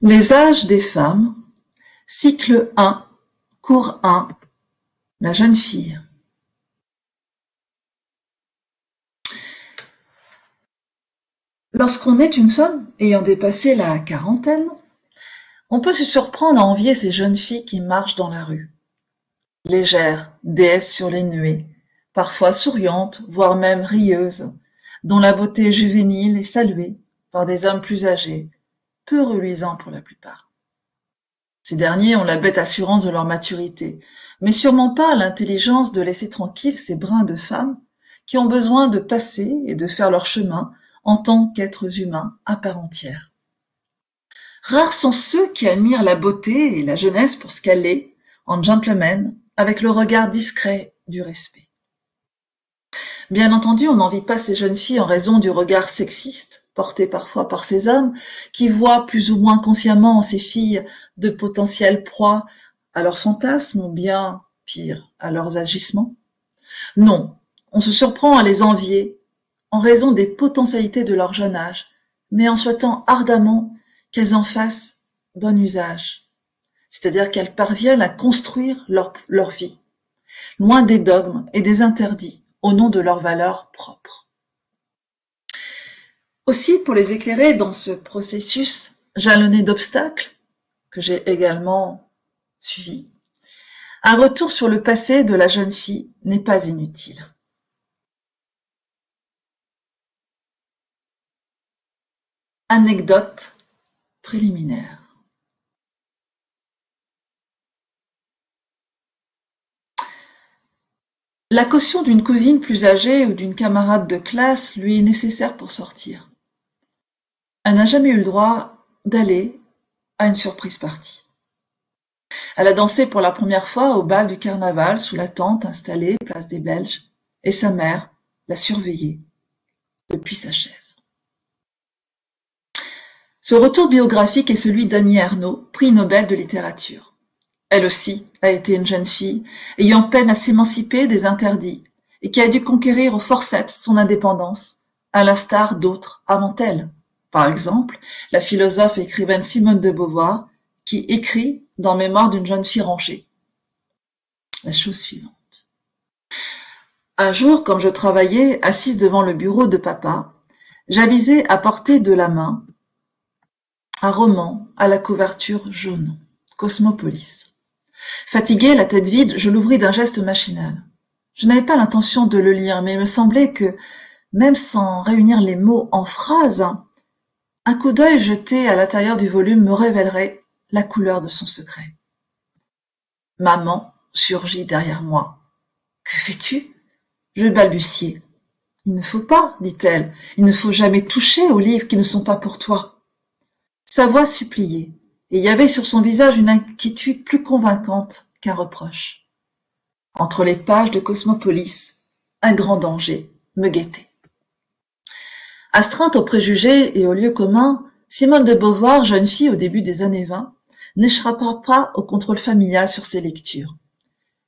Les âges des femmes, cycle 1, cours 1, la jeune fille. Lorsqu'on est une femme ayant dépassé la quarantaine, on peut se surprendre à envier ces jeunes filles qui marchent dans la rue. Légères, déesses sur les nuées, parfois souriantes, voire même rieuses, dont la beauté juvénile est saluée par des hommes plus âgés, peu reluisants pour la plupart. Ces derniers ont la bête assurance de leur maturité, mais sûrement pas l'intelligence de laisser tranquilles ces brins de femmes qui ont besoin de passer et de faire leur chemin en tant qu'êtres humains à part entière. Rares sont ceux qui admirent la beauté et la jeunesse pour ce qu'elle est, en gentleman, avec le regard discret du respect. Bien entendu, on n'envie pas ces jeunes filles en raison du regard sexiste, porté parfois par ces hommes, qui voient plus ou moins consciemment en ces filles de potentielles proies à leurs fantasmes ou bien, pire, à leurs agissements. Non, on se surprend à les envier en raison des potentialités de leur jeune âge, mais en souhaitant ardemment qu'elles en fassent bon usage, c'est-à-dire qu'elles parviennent à construire leur vie, loin des dogmes et des interdits, au nom de leurs valeurs propres. Aussi, pour les éclairer dans ce processus jalonné d'obstacles, que j'ai également suivi, un retour sur le passé de la jeune fille n'est pas inutile. Anecdote préliminaire. La caution d'une cousine plus âgée ou d'une camarade de classe lui est nécessaire pour sortir. Elle n'a jamais eu le droit d'aller à une surprise party. Elle a dansé pour la première fois au bal du carnaval sous la tente installée place des Belges et sa mère l'a surveillée depuis sa chaise. Ce retour biographique est celui d'Annie Ernaux, prix Nobel de littérature. Elle aussi a été une jeune fille ayant peine à s'émanciper des interdits et qui a dû conquérir au forceps son indépendance, à l'instar d'autres avant elle. Par exemple, la philosophe et écrivaine Simone de Beauvoir, qui écrit dans Mémoire d'une jeune fille rangée la chose suivante. Un jour, comme je travaillais, assise devant le bureau de papa, j'avisai à portée de la main un roman à la couverture jaune, Cosmopolis. Fatiguée, la tête vide, je l'ouvris d'un geste machinal. Je n'avais pas l'intention de le lire, mais il me semblait que, même sans réunir les mots en phrases, un coup d'œil jeté à l'intérieur du volume me révélerait la couleur de son secret. Maman surgit derrière moi. « Que fais-tu » Je balbutiai. « Il ne faut pas, dit-elle, il ne faut jamais toucher aux livres qui ne sont pas pour toi. » Sa voix suppliait, et il y avait sur son visage une inquiétude plus convaincante qu'un reproche. Entre les pages de Cosmopolis, un grand danger me guettait. Astreinte aux préjugés et aux lieux communs, Simone de Beauvoir, jeune fille au début des années 20, n'échappera pas au contrôle familial sur ses lectures.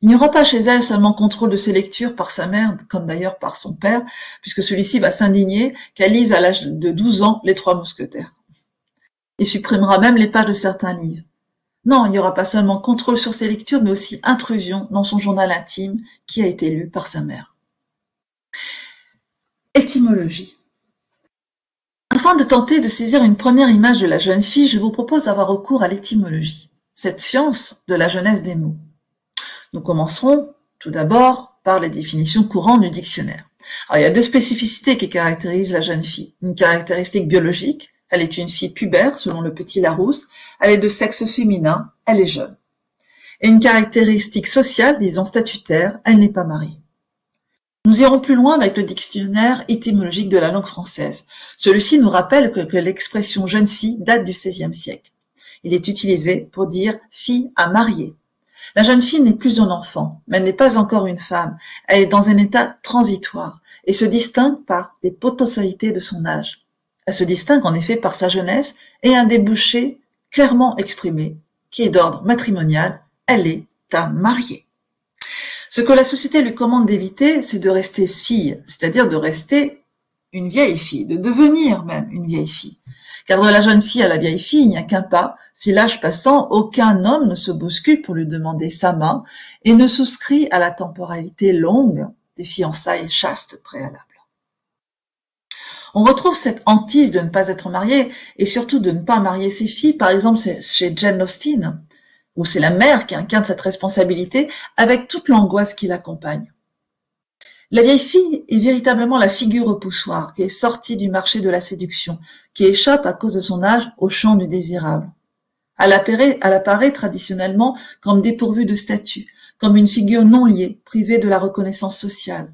Il n'y aura pas chez elle seulement contrôle de ses lectures par sa mère, comme d'ailleurs par son père, puisque celui-ci va s'indigner qu'elle lise à l'âge de 12 ans les Trois Mousquetaires. Il supprimera même les pages de certains livres. Non, il n'y aura pas seulement contrôle sur ses lectures, mais aussi intrusion dans son journal intime qui a été lu par sa mère. Étymologie. Afin de tenter de saisir une première image de la jeune fille, je vous propose d'avoir recours à l'étymologie, cette science de la jeunesse des mots. Nous commencerons tout d'abord par les définitions courantes du dictionnaire. Alors, il y a deux spécificités qui caractérisent la jeune fille. Une caractéristique biologique, elle est une fille pubère, selon le petit Larousse, elle est de sexe féminin, elle est jeune. Et une caractéristique sociale, disons statutaire, elle n'est pas mariée. Nous irons plus loin avec le dictionnaire étymologique de la langue française. Celui-ci nous rappelle que l'expression jeune fille date du XVIe siècle. Il est utilisé pour dire fille à marier. La jeune fille n'est plus un enfant, mais elle n'est pas encore une femme. Elle est dans un état transitoire et se distingue par les potentialités de son âge. Elle se distingue en effet par sa jeunesse et un débouché clairement exprimé, qui est d'ordre matrimonial, elle est à marier. Ce que la société lui commande d'éviter, c'est de rester fille, c'est-à-dire de rester une vieille fille, de devenir même une vieille fille. car de la jeune fille à la vieille fille, il n'y a qu'un pas. Si l'âge passant, aucun homme ne se bouscule pour lui demander sa main et ne souscrit à la temporalité longue des fiançailles chastes préalables. On retrouve cette hantise de ne pas être marié et surtout de ne pas marier ses filles, par exemple chez Jane Austen, où c'est la mère qui incarne cette responsabilité avec toute l'angoisse qui l'accompagne. La vieille fille est véritablement la figure au poussoir qui est sortie du marché de la séduction, qui échappe à cause de son âge au champ du désirable. Elle apparaît traditionnellement comme dépourvue de statut, comme une figure non liée, privée de la reconnaissance sociale.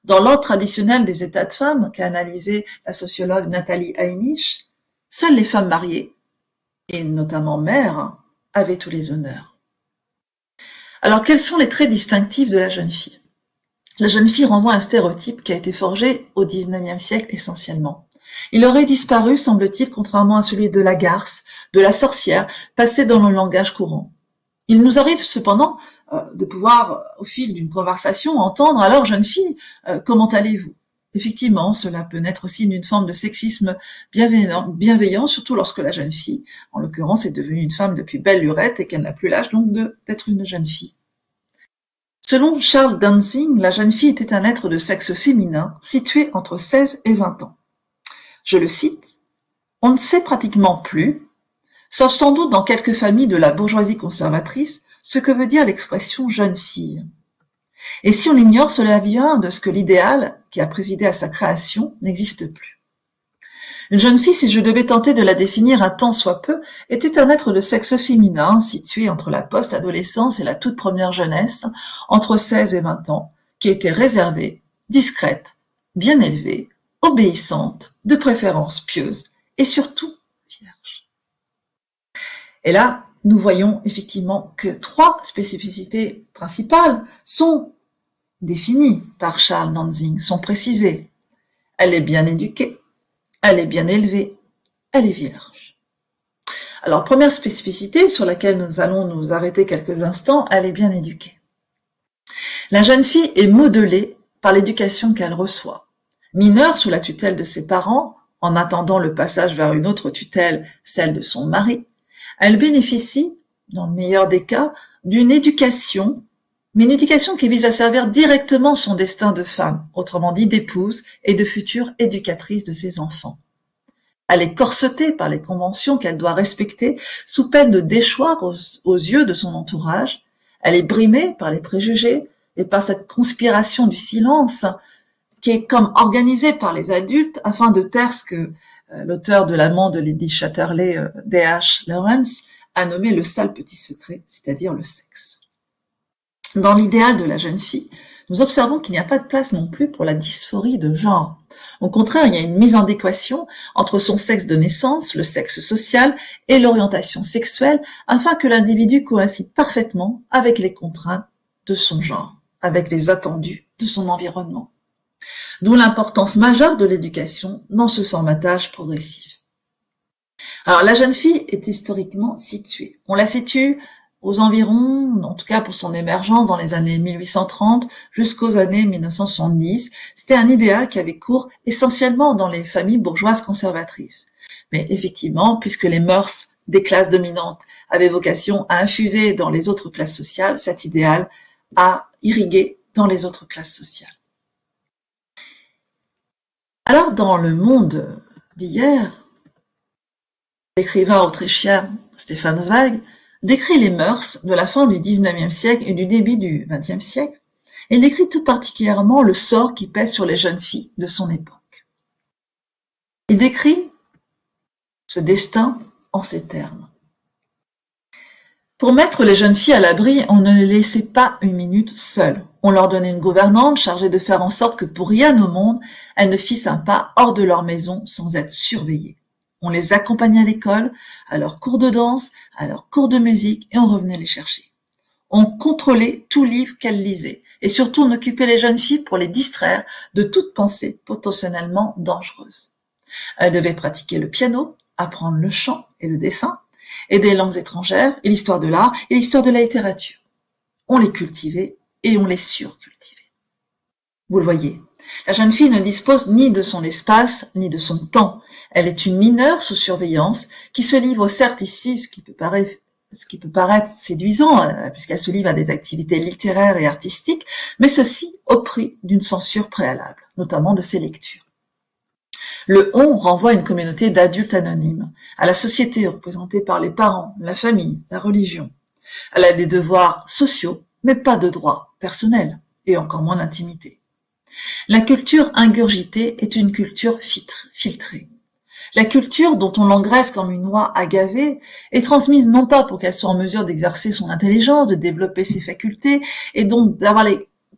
Dans l'ordre traditionnel des états de femmes qu'a analysé la sociologue Nathalie Heinisch, seules les femmes mariées, et notamment mères, avaient tous les honneurs. Alors quels sont les traits distinctifs de la jeune fille ? La jeune fille renvoie à un stéréotype qui a été forgé au XIXe siècle essentiellement. Il aurait disparu, semble-t-il, contrairement à celui de la garce, de la sorcière, passé dans le langage courant. Il nous arrive cependant de pouvoir, au fil d'une conversation, entendre « Alors, jeune fille, comment allez-vous » Effectivement, cela peut naître aussi d'une forme de sexisme bienveillant, surtout lorsque la jeune fille, en l'occurrence, est devenue une femme depuis belle lurette et qu'elle n'a plus l'âge donc d'être une jeune fille. Selon Charles Danzig, la jeune fille était un être de sexe féminin situé entre 16 et 20 ans. Je le cite, « On ne sait pratiquement plus, sauf sans doute dans quelques familles de la bourgeoisie conservatrice, ce que veut dire l'expression jeune fille. Et si on l'ignore, cela vient de ce que l'idéal, qui a présidé à sa création, n'existe plus. Une jeune fille, si je devais tenter de la définir un tant soit peu, était un être de sexe féminin, situé entre la post-adolescence et la toute première jeunesse, entre 16 et 20 ans, qui était réservée, discrète, bien élevée, obéissante, de préférence pieuse, et surtout vierge. Et là, nous voyons effectivement que 3 spécificités principales sont définies par Charles Danzig, sont précisées. Elle est bien éduquée, elle est bien élevée, elle est vierge. Alors, première spécificité sur laquelle nous allons nous arrêter quelques instants, elle est bien éduquée. La jeune fille est modelée par l'éducation qu'elle reçoit. Mineure sous la tutelle de ses parents, en attendant le passage vers une autre tutelle, celle de son mari, elle bénéficie, dans le meilleur des cas, d'une éducation, mais une éducation qui vise à servir directement son destin de femme, autrement dit d'épouse et de future éducatrice de ses enfants. Elle est corsetée par les conventions qu'elle doit respecter sous peine de déchoir aux yeux de son entourage. Elle est brimée par les préjugés et par cette conspiration du silence qui est comme organisée par les adultes afin de taire ce que l'auteur de l'amant de Lady Chatterley, D.H. Lawrence, a nommé le sale petit secret, c'est-à-dire le sexe. Dans l'idéal de la jeune fille, nous observons qu'il n'y a pas de place non plus pour la dysphorie de genre. Au contraire, il y a une mise en équation entre son sexe de naissance, le sexe social et l'orientation sexuelle afin que l'individu coïncide parfaitement avec les contraintes de son genre, avec les attendus de son environnement. D'où l'importance majeure de l'éducation dans ce formatage progressif. Alors, la jeune fille est historiquement située. On la situe aux environs, en tout cas pour son émergence dans les années 1830 jusqu'aux années 1970. C'était un idéal qui avait cours essentiellement dans les familles bourgeoises conservatrices. Mais effectivement, puisque les mœurs des classes dominantes avaient vocation à infuser dans les autres classes sociales, cet idéal a irrigué dans les autres classes sociales. Alors, dans le monde d'hier, l'écrivain autrichien Stefan Zweig décrit les mœurs de la fin du XIXe siècle et du début du XXe siècle, et décrit tout particulièrement le sort qui pèse sur les jeunes filles de son époque. Il décrit ce destin en ces termes. Pour mettre les jeunes filles à l'abri, on ne les laissait pas une minute seules. On leur donnait une gouvernante chargée de faire en sorte que pour rien au monde, elles ne fissent un pas hors de leur maison sans être surveillées. On les accompagnait à l'école, à leurs cours de danse, à leurs cours de musique, et on revenait les chercher. On contrôlait tout livre qu'elles lisaient, et surtout on occupait les jeunes filles pour les distraire de toute pensée potentiellement dangereuse. Elles devaient pratiquer le piano, apprendre le chant et le dessin, et des langues étrangères, et l'histoire de l'art, et l'histoire de la littérature. On les cultivait et on les surcultivait. Vous le voyez, La jeune fille ne dispose ni de son espace, ni de son temps. Elle est une mineure sous surveillance qui se livre, certes ici, ce qui peut paraître séduisant, puisqu'elle se livre à des activités littéraires et artistiques, mais ceci au prix d'une censure préalable, notamment de ses lectures. Le « on » renvoie à une communauté d'adultes anonymes, à la société représentée par les parents, la famille, la religion. Elle a des devoirs sociaux, mais pas de droits personnels, et encore moins d'intimité. La culture ingurgitée est une culture filtrée. La culture dont on l'engraisse comme une oie agavée est transmise non pas pour qu'elle soit en mesure d'exercer son intelligence, de développer ses facultés, et donc d'avoir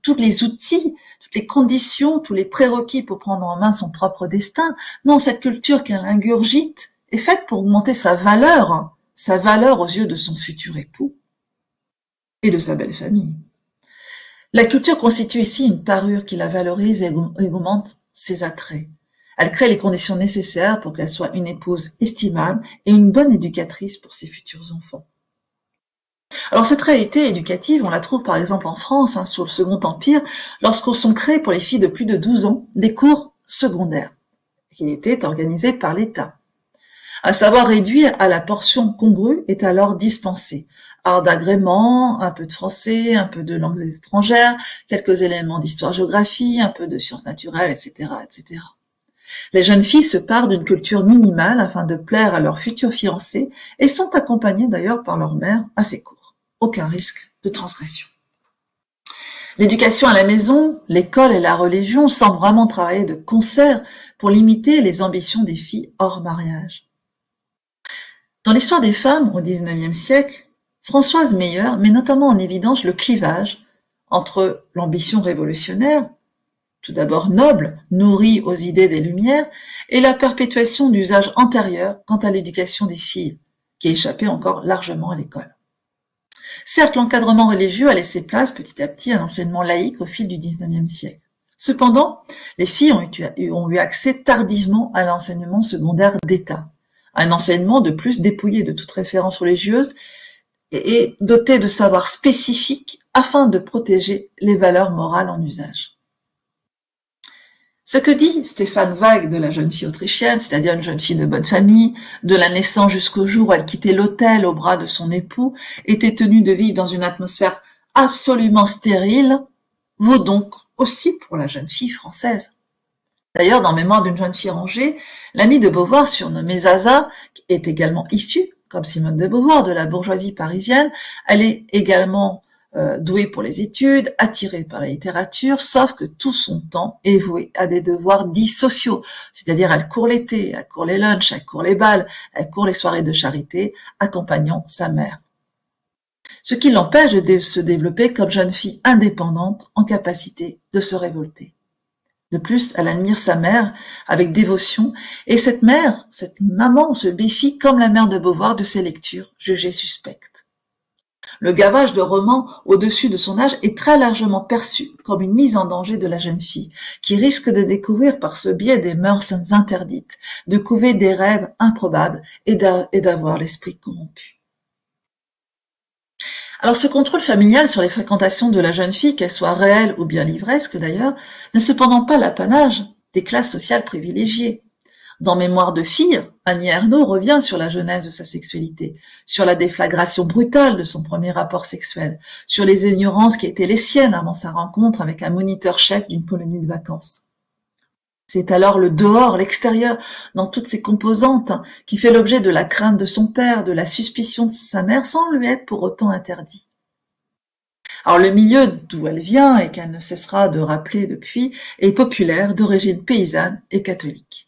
tous les outils, toutes les conditions, tous les prérequis pour prendre en main son propre destin. Non, cette culture qu'elle ingurgite est faite pour augmenter sa valeur aux yeux de son futur époux et de sa belle famille. La culture constitue ici une parure qui la valorise et augmente ses attraits. Elle crée les conditions nécessaires pour qu'elle soit une épouse estimable et une bonne éducatrice pour ses futurs enfants. Alors cette réalité éducative, on la trouve par exemple en France, sous le Second Empire, lorsqu'on sont créés pour les filles de plus de 12 ans des cours secondaires, qui étaient organisés par l'État. Un savoir réduit à la portion congrue est alors dispensé. Art d'agrément, un peu de français, un peu de langues étrangères, quelques éléments d'histoire-géographie, un peu de sciences naturelles, etc., etc. Les jeunes filles se parent d'une culture minimale afin de plaire à leurs futurs fiancés et sont accompagnées d'ailleurs par leur mère à ces cours. Aucun risque de transgression. L'éducation à la maison, l'école et la religion semblent vraiment travailler de concert pour limiter les ambitions des filles hors mariage. Dans l'histoire des femmes au XIXe siècle, Françoise Meyer met notamment en évidence le clivage entre l'ambition révolutionnaire, tout d'abord noble, nourrie aux idées des Lumières, et la perpétuation d'usages antérieurs quant à l'éducation des filles, qui échappait encore largement à l'école. Certes, l'encadrement religieux a laissé place petit à petit à un enseignement laïque au fil du XIXe siècle. Cependant, les filles ont eu accès tardivement à l'enseignement secondaire d'État, un enseignement de plus dépouillé de toute référence religieuse et doté de savoirs spécifiques afin de protéger les valeurs morales en usage. Ce que dit Stefan Zweig de la jeune fille autrichienne, c'est-à-dire une jeune fille de bonne famille, de la naissance jusqu'au jour où elle quittait l'autel au bras de son époux, était tenue de vivre dans une atmosphère absolument stérile, vaut donc aussi pour la jeune fille française. D'ailleurs, dans Mémoire d'une jeune fille rangée, l'amie de Beauvoir, surnommée Zaza, est également issue, comme Simone de Beauvoir, de la bourgeoisie parisienne. Elle est également douée pour les études, attirée par la littérature, sauf que tout son temps est voué à des devoirs dits sociaux, c'est-à-dire elle court l'été, elle court les lunchs, elle court les bals, elle court les soirées de charité, accompagnant sa mère. Ce qui l'empêche de se développer comme jeune fille indépendante en capacité de se révolter. De plus, elle admire sa mère avec dévotion, et cette maman se méfie comme la mère de Beauvoir de ses lectures, jugées suspectes. Le gavage de romans au-dessus de son âge est très largement perçu comme une mise en danger de la jeune fille, qui risque de découvrir par ce biais des mœurs interdites, de couver des rêves improbables et d'avoir l'esprit corrompu. Alors ce contrôle familial sur les fréquentations de la jeune fille, qu'elle soit réelle ou bien livresque d'ailleurs, n'est cependant pas l'apanage des classes sociales privilégiées. Dans Mémoire de fille, Annie Ernaux revient sur la genèse de sa sexualité, sur la déflagration brutale de son premier rapport sexuel, sur les ignorances qui étaient les siennes avant sa rencontre avec un moniteur-chef d'une colonie de vacances. C'est alors le dehors, l'extérieur, dans toutes ses composantes, qui fait l'objet de la crainte de son père, de la suspicion de sa mère, sans lui être pour autant interdit. Alors le milieu d'où elle vient, et qu'elle ne cessera de rappeler depuis, est populaire, d'origine paysanne et catholique.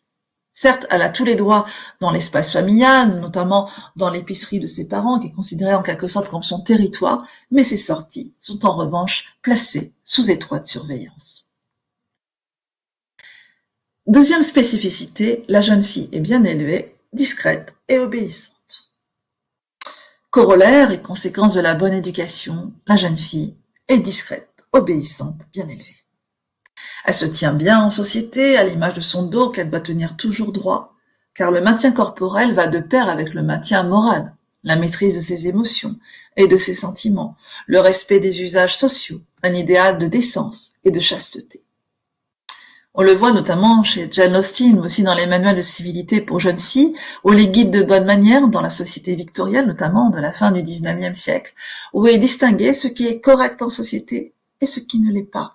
Certes, elle a tous les droits dans l'espace familial, notamment dans l'épicerie de ses parents, qui est considérée en quelque sorte comme son territoire, mais ses sorties sont en revanche placées sous étroite surveillance. Deuxième spécificité, la jeune fille est bien élevée, discrète et obéissante. Corollaire et conséquence de la bonne éducation, la jeune fille est discrète, obéissante, bien élevée. Elle se tient bien en société, à l'image de son dos qu'elle doit tenir toujours droit, car le maintien corporel va de pair avec le maintien moral, la maîtrise de ses émotions et de ses sentiments, le respect des usages sociaux, un idéal de décence et de chasteté. On le voit notamment chez Jane Austen, mais aussi dans les manuels de civilité pour jeunes filles, ou les guides de bonne manière dans la société victorienne, notamment de la fin du XIXe siècle, où est distingué ce qui est correct en société et ce qui ne l'est pas.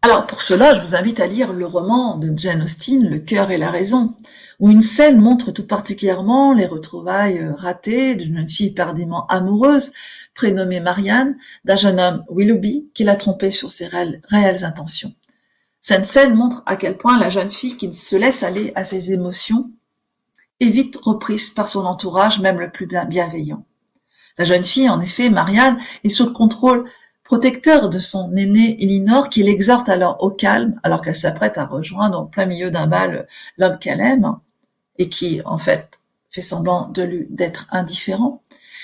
Alors pour cela, je vous invite à lire le roman de Jane Austen, Le cœur et la raison, où une scène montre tout particulièrement les retrouvailles ratées d'une jeune fille perdamment amoureuse, prénommée Marianne, d'un jeune homme, Willoughby, qui l'a trompée sur ses réelles intentions. Cette scène montre à quel point la jeune fille qui se laisse aller à ses émotions est vite reprise par son entourage, même le plus bienveillant. La jeune fille, en effet, Marianne, est sous le contrôle protecteur de son aînée Elinor, qui l'exhorte alors au calme, alors qu'elle s'apprête à rejoindre en plein milieu d'un bal l'homme qu'elle aime, et qui, en fait, fait semblant d'être indifférent.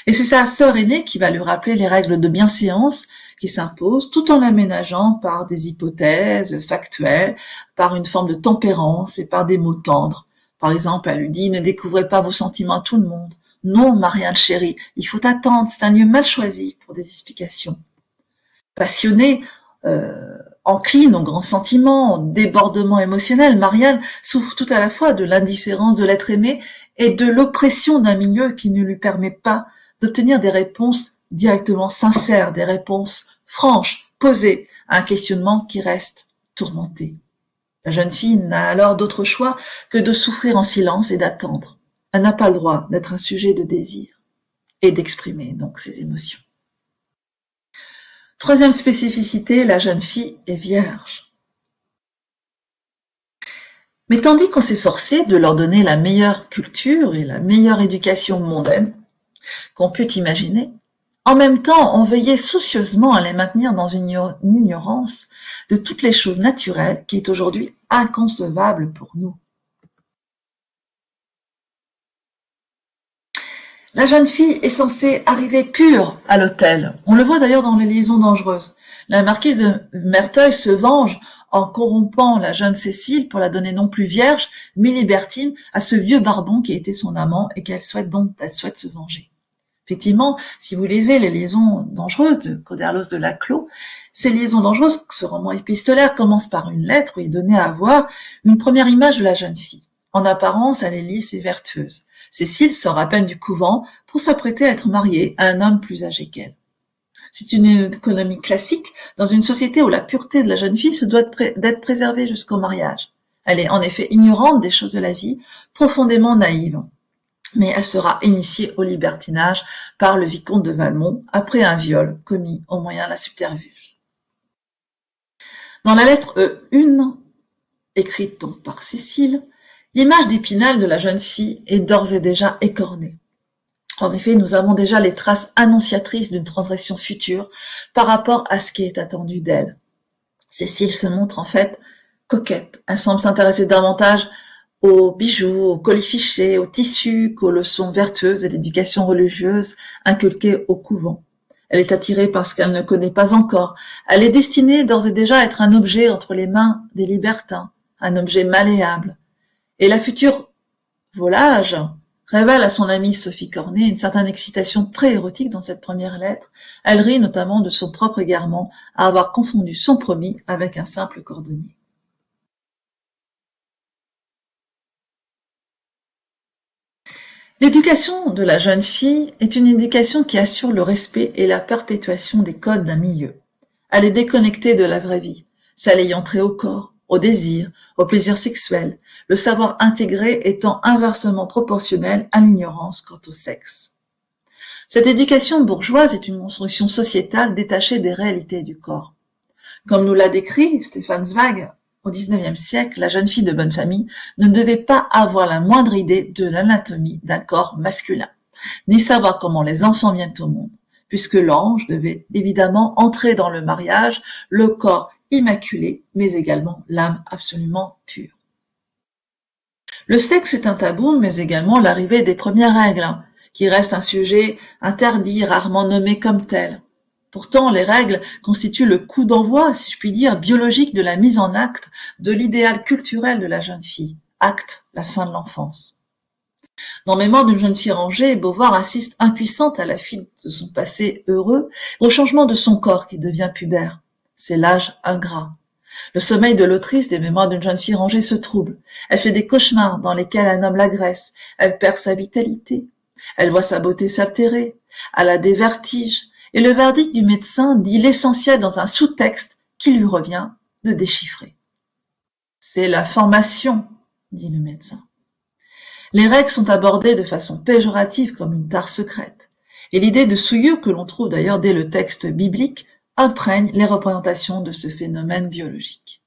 Et c'est sa sœur aînée qui va lui rappeler les règles de bienséance qui s'imposent, tout en l'aménageant par des hypothèses factuelles, par une forme de tempérance et par des mots tendres. Par exemple, elle lui dit « Ne découvrez pas vos sentiments à tout le monde. Non, Marianne chérie, il faut attendre, c'est un lieu mal choisi pour des explications. » Passionnée, encline aux grands sentiments, au débordement émotionnel, Marianne souffre tout à la fois de l'indifférence de l'être aimé et de l'oppression d'un milieu qui ne lui permet pas d'obtenir des réponses directement sincères, des réponses franches, posées à un questionnement qui reste tourmenté. La jeune fille n'a alors d'autre choix que de souffrir en silence et d'attendre. Elle n'a pas le droit d'être un sujet de désir et d'exprimer donc ses émotions. Troisième spécificité, la jeune fille est vierge. Mais tandis qu'on s'efforçait de leur donner la meilleure culture et la meilleure éducation mondaine qu'on pût imaginer, en même temps on veillait soucieusement à les maintenir dans une ignorance de toutes les choses naturelles qui est aujourd'hui inconcevable pour nous. La jeune fille est censée arriver pure à l'autel. On le voit d'ailleurs dans les liaisons dangereuses. La marquise de Merteuil se venge en corrompant la jeune Cécile pour la donner non plus vierge, mais libertine à ce vieux barbon qui était son amant et qu'elle souhaite se venger. Effectivement, si vous lisez les liaisons dangereuses de Coderlos de Laclos, ces liaisons dangereuses, ce roman épistolaire commence par une lettre où il donnait à voir une première image de la jeune fille. En apparence, elle est lisse et vertueuse. Cécile sort à peine du couvent pour s'apprêter à être mariée à un homme plus âgé qu'elle. C'est une économie classique dans une société où la pureté de la jeune fille se doit d'être préservée jusqu'au mariage. Elle est en effet ignorante des choses de la vie, profondément naïve. Mais elle sera initiée au libertinage par le vicomte de Valmont après un viol commis au moyen d'un subterfuge. Dans la lettre E1, écrite donc par Cécile, l'image d'Épinal de la jeune fille est d'ores et déjà écornée. En effet, nous avons déjà les traces annonciatrices d'une transgression future par rapport à ce qui est attendu d'elle. Cécile se montre en fait coquette. Elle semble s'intéresser davantage aux bijoux, aux colifichets, aux tissus qu'aux leçons vertueuses de l'éducation religieuse inculquée au couvent. Elle est attirée par ce qu'elle ne connaît pas encore. Elle est destinée d'ores et déjà à être un objet entre les mains des libertins, un objet malléable. Et la future volage révèle à son amie Sophie Cornet une certaine excitation pré-érotique dans cette première lettre. Elle rit notamment de son propre égarement à avoir confondu son promis avec un simple cordonnier. L'éducation de la jeune fille est une éducation qui assure le respect et la perpétuation des codes d'un milieu. Elle est déconnectée de la vraie vie, celle ayant trait au corps, au désir, au plaisir sexuel, le savoir intégré étant inversement proportionnel à l'ignorance quant au sexe. Cette éducation bourgeoise est une construction sociétale détachée des réalités du corps. Comme nous l'a décrit Stefan Zweig, au XIXe siècle, la jeune fille de bonne famille ne devait pas avoir la moindre idée de l'anatomie d'un corps masculin, ni savoir comment les enfants viennent au monde, puisque l'ange devait évidemment entrer dans le mariage, le corps immaculé, mais également l'âme absolument pure. Le sexe est un tabou, mais également l'arrivée des premières règles, qui reste un sujet interdit, rarement nommé comme tel. Pourtant, les règles constituent le coup d'envoi, si je puis dire, biologique de la mise en acte de l'idéal culturel de la jeune fille. Acte, la fin de l'enfance. Dans Mémoires d'une jeune fille rangée, Beauvoir assiste impuissante à la fuite de son passé heureux, au changement de son corps qui devient pubère. C'est l'âge ingrat. Le sommeil de l'autrice des Mémoires d'une jeune fille rangée se trouble. Elle fait des cauchemars dans lesquels un homme l'agresse. Elle perd sa vitalité. Elle voit sa beauté s'altérer. Elle a des vertiges. Et le verdict du médecin dit l'essentiel dans un sous-texte qui lui revient de déchiffrer. C'est la formation, dit le médecin. Les règles sont abordées de façon péjorative comme une tare secrète. Et l'idée de souillure, que l'on trouve d'ailleurs dès le texte biblique, imprègne les représentations de ce phénomène biologique.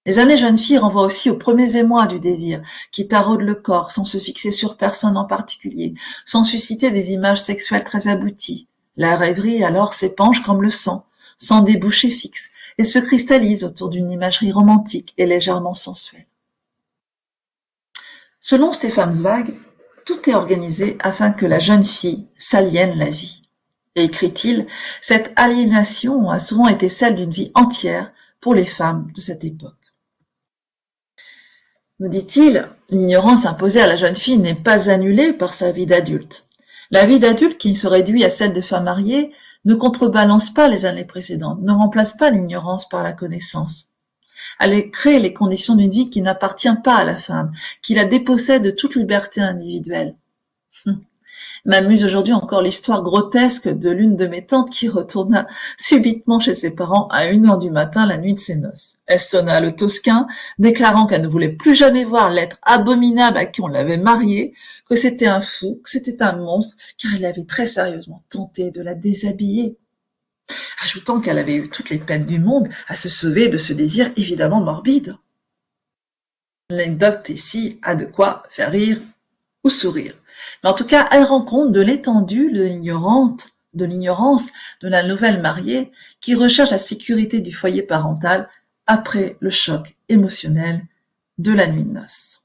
Les années jeunes filles renvoient aussi aux premiers émois du désir, qui taraudent le corps sans se fixer sur personne en particulier, sans susciter des images sexuelles très abouties. La rêverie alors s'épanche comme le sang, sans débouché fixe, et se cristallise autour d'une imagerie romantique et légèrement sensuelle. Selon Stefan Zweig, tout est organisé afin que la jeune fille s'aliène la vie. Et écrit-il, cette aliénation a souvent été celle d'une vie entière pour les femmes de cette époque. Nous dit-il, l'ignorance imposée à la jeune fille n'est pas annulée par sa vie d'adulte. La vie d'adulte, qui se réduit à celle de femme mariée, ne contrebalance pas les années précédentes, ne remplace pas l'ignorance par la connaissance. Elle crée les conditions d'une vie qui n'appartient pas à la femme, qui la dépossède de toute liberté individuelle. M'amuse aujourd'hui encore l'histoire grotesque de l'une de mes tantes qui retourna subitement chez ses parents à 1h du matin la nuit de ses noces. Elle sonna le tosquin, déclarant qu'elle ne voulait plus jamais voir l'être abominable à qui on l'avait mariée, que c'était un fou, que c'était un monstre, car il avait très sérieusement tenté de la déshabiller. Ajoutant qu'elle avait eu toutes les peines du monde à se sauver de ce désir évidemment morbide. L'anecdote ici a de quoi faire rire ou sourire. Mais en tout cas, elle rend compte de l'étendue de l'ignorance de la nouvelle mariée qui recherche la sécurité du foyer parental après le choc émotionnel de la nuit de noces.